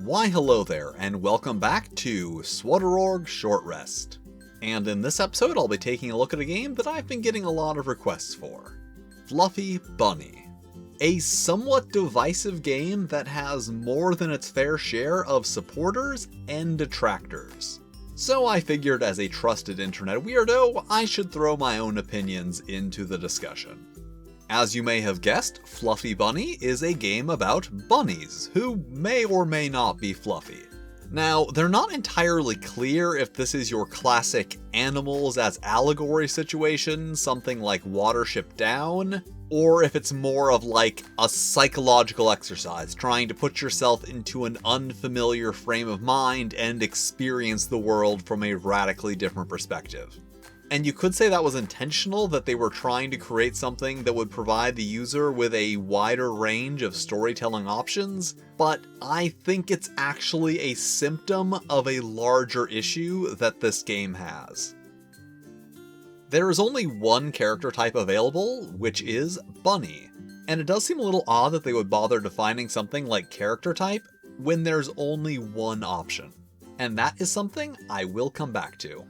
Why hello there, and welcome back to Swodororg Short Rest. And in this episode I'll be taking a look at a game that I've been getting a lot of requests for. Fluffy Bunny. A somewhat divisive game that has more than its fair share of supporters and detractors. So I figured as a trusted internet weirdo, I should throw my own opinions into the discussion. As you may have guessed, Fluffy Bunny is a game about bunnies, who may or may not be fluffy. Now, they're not entirely clear if this is your classic animals as allegory situation, something like Watership Down, or if it's more of like a psychological exercise, trying to put yourself into an unfamiliar frame of mind and experience the world from a radically different perspective. And you could say that was intentional, that they were trying to create something that would provide the user with a wider range of storytelling options, but I think it's actually a symptom of a larger issue that this game has. There is only one character type available, which is Bunny, and it does seem a little odd that they would bother defining something like character type when there's only one option, and that is something I will come back to.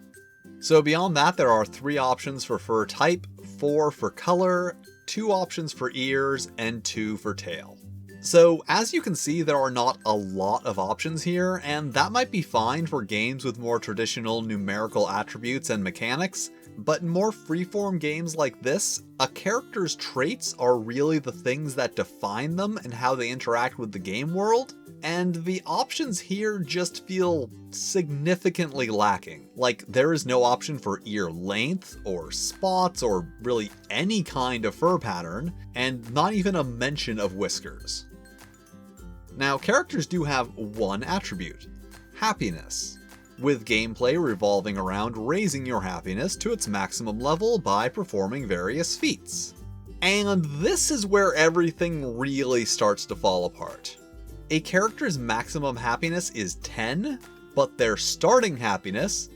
So beyond that, there are 3 options for fur type, 4 for color, 2 options for ears, and 2 for tail. So as you can see, there are not a lot of options here, and that might be fine for games with more traditional numerical attributes and mechanics, but in more freeform games like this, a character's traits are really the things that define them and how they interact with the game world, and the options here just feel significantly lacking. Like, there is no option for ear length, or spots, or really any kind of fur pattern, and not even a mention of whiskers. Now, characters do have one attribute: happiness, with gameplay revolving around raising your happiness to its maximum level by performing various feats. And this is where everything really starts to fall apart. A character's maximum happiness is 10, but their starting happiness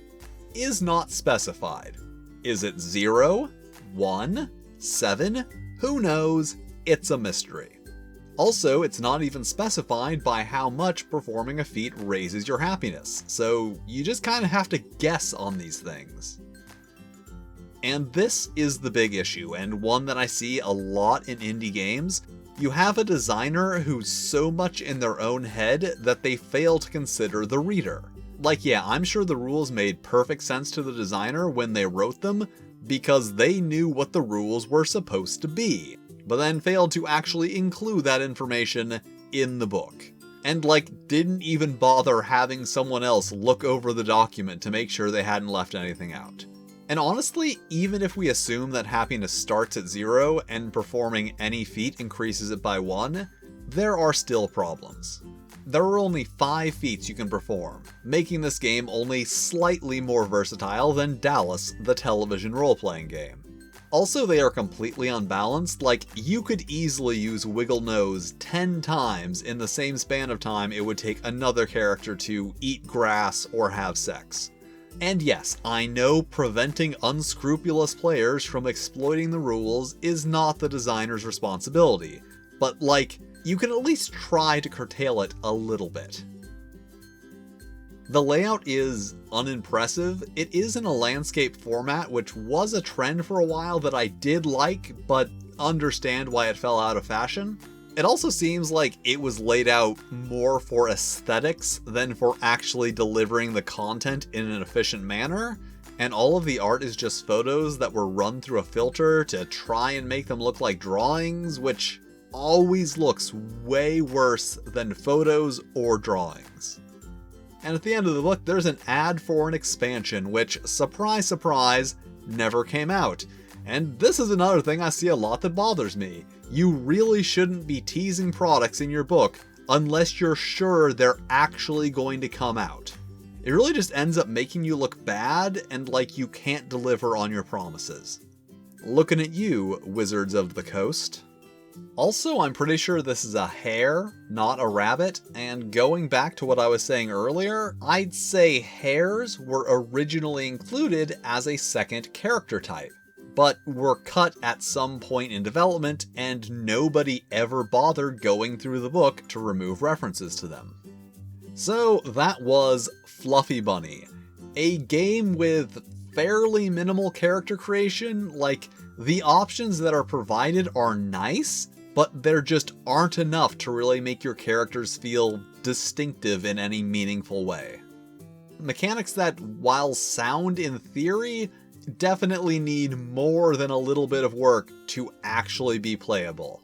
is not specified. Is it 0, 1, 7? Who knows? It's a mystery. Also, it's not even specified by how much performing a feat raises your happiness, so you just kind of have to guess on these things. And this is the big issue, and one that I see a lot in indie games. You have a designer who's so much in their own head that they fail to consider the reader. Like, yeah, I'm sure the rules made perfect sense to the designer when they wrote them, because they knew what the rules were supposed to be, but then failed to actually include that information in the book. And didn't even bother having someone else look over the document to make sure they hadn't left anything out. And honestly, even if we assume that happiness starts at 0 and performing any feat increases it by 1, there are still problems. There are only 5 feats you can perform, making this game only slightly more versatile than Dallas, the television role-playing game. Also, they are completely unbalanced. You could easily use Wiggle Nose 10 times in the same span of time it would take another character to eat grass or have sex. And yes, I know preventing unscrupulous players from exploiting the rules is not the designer's responsibility, but you can at least try to curtail it a little bit. The layout is unimpressive. It is in a landscape format, which was a trend for a while that I did like, but understand why it fell out of fashion. It also seems like it was laid out more for aesthetics than for actually delivering the content in an efficient manner, and all of the art is just photos that were run through a filter to try and make them look like drawings, which always looks way worse than photos or drawings. And at the end of the book, there's an ad for an expansion, which, surprise surprise, never came out. And this is another thing I see a lot that bothers me. You really shouldn't be teasing products in your book unless you're sure they're actually going to come out. It really just ends up making you look bad and like you can't deliver on your promises. Looking at you, Wizards of the Coast. Also, I'm pretty sure this is a hare, not a rabbit, and going back to what I was saying earlier, I'd say hares were originally included as a second character type, but were cut at some point in development, and nobody ever bothered going through the book to remove references to them. So that was Fluffy Bunny, a game with fairly minimal character creation. Like, the options that are provided are nice, but there just aren't enough to really make your characters feel distinctive in any meaningful way. Mechanics that, while sound in theory, definitely need more than a little bit of work to actually be playable.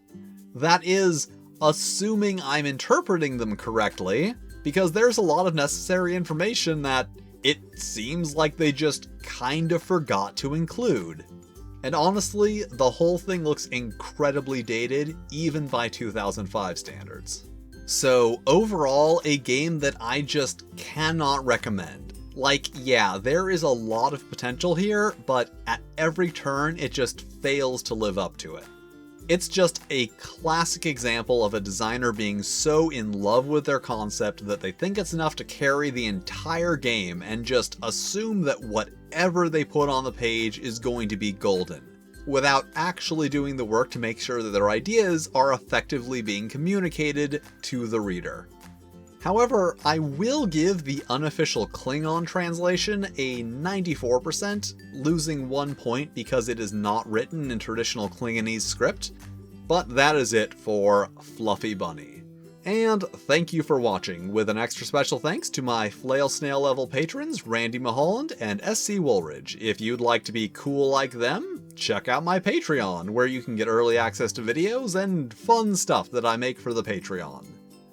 That is, assuming I'm interpreting them correctly, because there's a lot of necessary information that it seems like they just kind of forgot to include. And honestly, the whole thing looks incredibly dated, even by 2005 standards. So overall, a game that I just cannot recommend. Like, yeah, there is a lot of potential here, but at every turn it just fails to live up to it. It's just a classic example of a designer being so in love with their concept that they think it's enough to carry the entire game and just assume that whatever they put on the page is going to be golden, without actually doing the work to make sure that their ideas are effectively being communicated to the reader. However, I will give the unofficial Klingon translation a 94%, losing 1 point because it is not written in traditional Klingonese script, but that is it for Fluffy Bunny. And thank you for watching, with an extra special thanks to my Flail Snail level patrons Randy Mulholland and SC Woolridge. If you'd like to be cool like them, check out my Patreon, where you can get early access to videos and fun stuff that I make for the Patreon.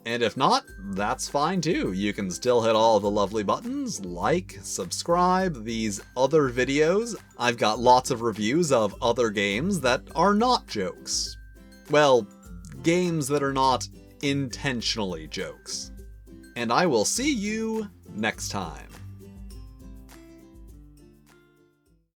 And if not, that's fine too. You can still hit all the lovely buttons, like, subscribe, these other videos. I've got lots of reviews of other games that are not jokes. Well, games that are not intentionally jokes. And I will see you next time.